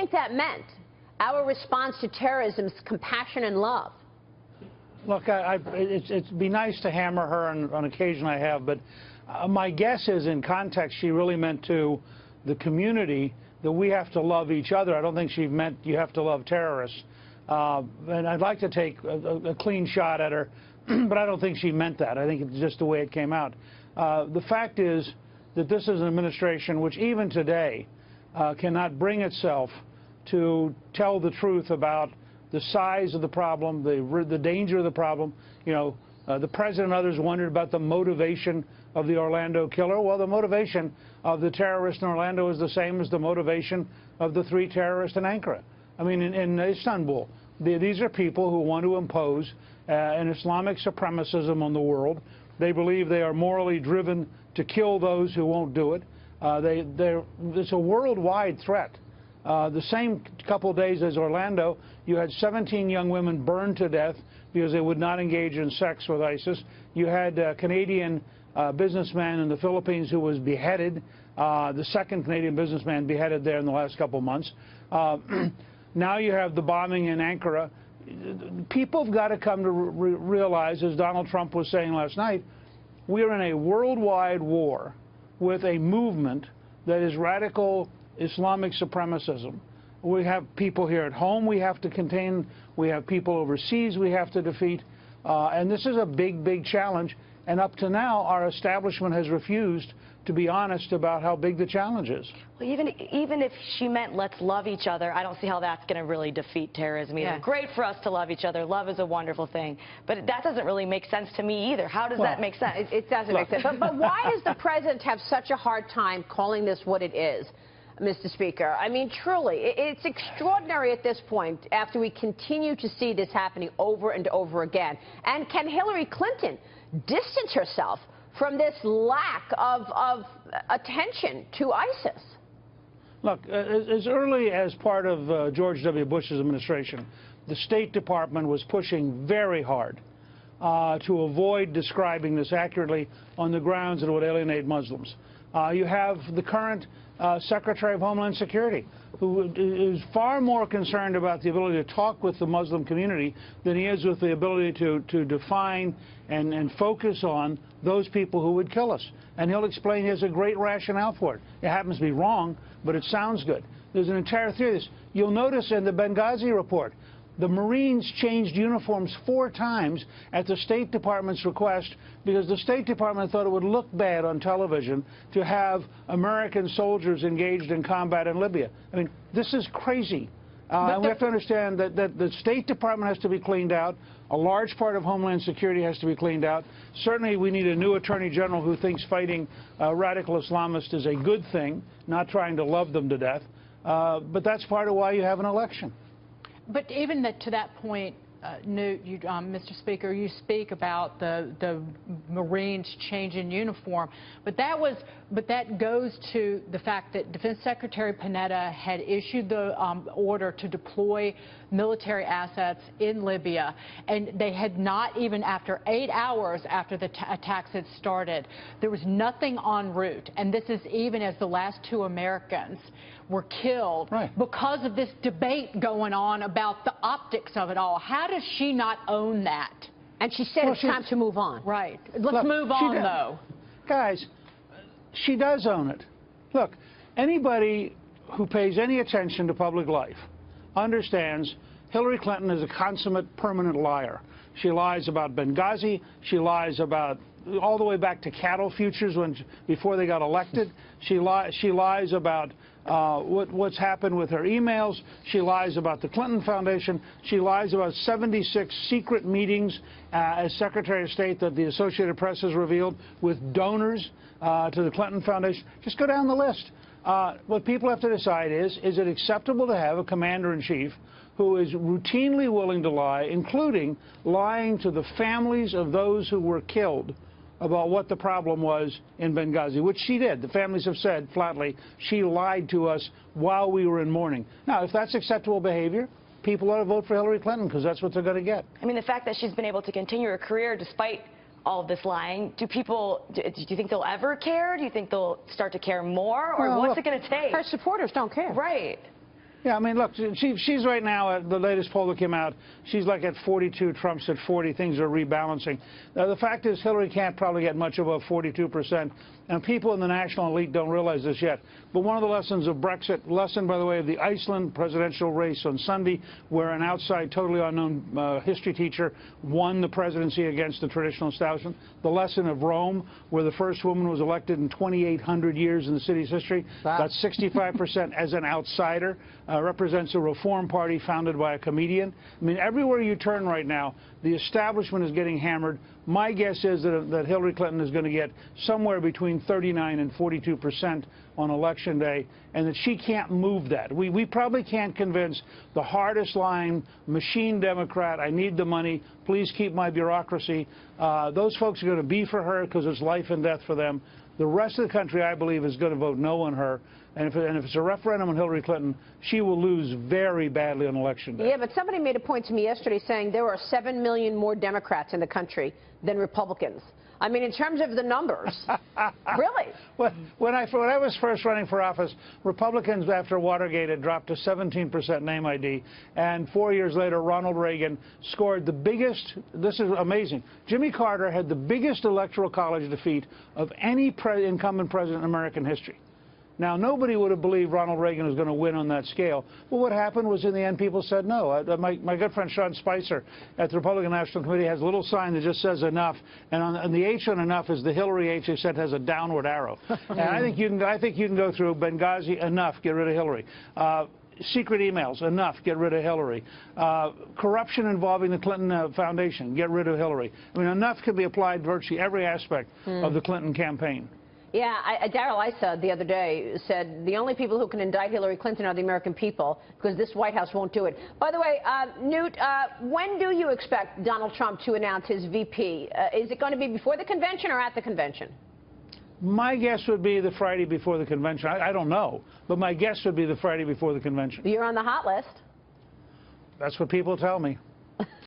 think that meant? Our response to terrorism is compassion and love. Look, it'd be nice to hammer her, and on occasion I have, but my guess is in context she really meant to the community that we have to love each other. I don't think she meant you have to love terrorists. And I'd like to take a clean shot at her, but I don't think she meant that. I think it's just the way it came out. The fact is that this is an administration which even today cannot bring itself to tell the truth about the size of the problem, the danger of the problem. You know, the president and others wondered about the motivation of the Orlando killer. Well, the motivation of the terrorist in Orlando is the same as the motivation of the 3 terrorists in Ankara. I mean, in Istanbul. These are people who want to impose an Islamic supremacism on the world. They believe they are morally driven to kill those who won't do it. It's a worldwide threat. The same couple of days as Orlando, you had 17 young women burned to death because they would not engage in sex with ISIS. You had a Canadian businessman in the Philippines who was beheaded, the second Canadian businessman beheaded there in the last couple of months. Now you have the bombing in Ankara. People have got to come to realize, as Donald Trump was saying last night, we are in a worldwide war with a movement that is radical Islamic supremacism. We have people here at home we have to contain. We have people overseas we have to defeat. And this is a big, big challenge. And up to now, our establishment has refused to be honest about how big the challenge is. Well, even if she meant let's love each other, I don't see how that's going to really defeat terrorism either. Yeah. Great for us to love each other. Love is a wonderful thing. But that doesn't really make sense to me either. How does that make sense? It doesn't make sense. But why does the president have such a hard time calling this what it is, Mr. Speaker? I mean, truly, it's extraordinary at this point after we continue to see this happening over and over again. And can Hillary Clinton distance herself from this lack of attention to ISIS? Look, as early as part of George W. Bush's administration, the State Department was pushing very hard to avoid describing this accurately on the grounds that it would alienate Muslims. You have the current Secretary of Homeland Security, who is far more concerned about the ability to talk with the Muslim community than he is with the ability to define and focus on those people who would kill us. And he'll explain he has a great rationale for it. It happens to be wrong, but it sounds good. There's an entire theory of this. You'll notice in the Benghazi report, the Marines changed uniforms 4 times at the State Department's request because the State Department thought it would look bad on television to have American soldiers engaged in combat in Libya. I mean, this is crazy. And we have to understand that the State Department has to be cleaned out. A large part of Homeland Security has to be cleaned out. Certainly, we need a new Attorney General who thinks fighting radical Islamists is a good thing, not trying to love them to death. But that's part of why you have an election. But even to that point, Newt, Mr. Speaker, you speak about the Marines changing uniform, but that goes to the fact that Defense Secretary Panetta had issued the order to deploy military assets in Libya, and they had not even after 8 hours after the attacks had started, there was nothing en route, and this is even as the last 2 Americans were killed because of this debate going on about the optics of it all. How does she not own that? And she said it's time to move on. Right. Let's move on, though. Guys, she does own it. Look, anybody who pays any attention to public life understands Hillary Clinton is a consummate permanent liar. She lies about Benghazi. She lies about all the way back to cattle futures before they got elected. She lies about what's happened with her emails. She lies about the Clinton Foundation. She lies about 76 secret meetings as Secretary of State that the Associated Press has revealed with donors to the Clinton Foundation. Just go down the list. What people have to decide is it acceptable to have a commander-in-chief who is routinely willing to lie, including lying to the families of those who were killed about what the problem was in Benghazi, which she did. The families have said flatly she lied to us while we were in mourning. Now, if that's acceptable behavior, people ought to vote for Hillary Clinton because that's what they're going to get. I mean, the fact that she's been able to continue her career despite all of this lying, do you think they'll ever care? Do you think they'll start to care more? Or what's it going to take? Her supporters don't care. Right. Yeah, I mean, look, she's right now at the latest poll that came out. She's like at 42, Trump's at 40. Things are rebalancing. The fact is Hillary can't probably get much above 42%, and people in the national elite don't realize this yet. But one of the lessons of Brexit, lesson, by the way, of the Iceland presidential race on Sunday, where an outside, totally unknown history teacher won the presidency against the traditional establishment. The lesson of Rome, where the first woman was elected in 2,800 years in the city's history, got 65% as an outsider. Represents a reform party founded by a comedian. I mean, everywhere you turn right now, the establishment is getting hammered. My guess is that Hillary Clinton is going to get somewhere between 39 and 42% on Election Day, and that she can't move that. We probably can't convince the hardest line machine Democrat, I need the money, please keep my bureaucracy. Those folks are going to be for her because it's life and death for them. The rest of the country, I believe, is going to vote no on her. And if it's a referendum on Hillary Clinton, she will lose very badly on Election Day. Yeah, but somebody made a point to me yesterday saying there are 7 million more Democrats in the country than Republicans. I mean, in terms of the numbers. Really? When I was first running for office, Republicans, after Watergate, had dropped to 17% name ID. And 4 years later, Ronald Reagan scored the biggest, this is amazing, Jimmy Carter had the biggest electoral college defeat of any incumbent president in American history. Now, nobody would have believed Ronald Reagan was going to win on that scale. But what happened was, in the end, people said no. My good friend Sean Spicer at the Republican National Committee has a little sign that just says enough. And on the H on enough is the Hillary H, they said, has a downward arrow. And I think you can go through Benghazi, enough, get rid of Hillary. Secret emails, enough, get rid of Hillary. Corruption involving the Clinton Foundation, get rid of Hillary. I mean, enough can be applied to virtually every aspect of the Clinton campaign. Yeah, Darrell Issa the other day said the only people who can indict Hillary Clinton are the American people because this White House won't do it. By the way, Newt, when do you expect Donald Trump to announce his VP? Is it going to be before the convention or at the convention? My guess would be the Friday before the convention. I don't know, but my guess would be the Friday before the convention. You're on the hot list. That's what people tell me.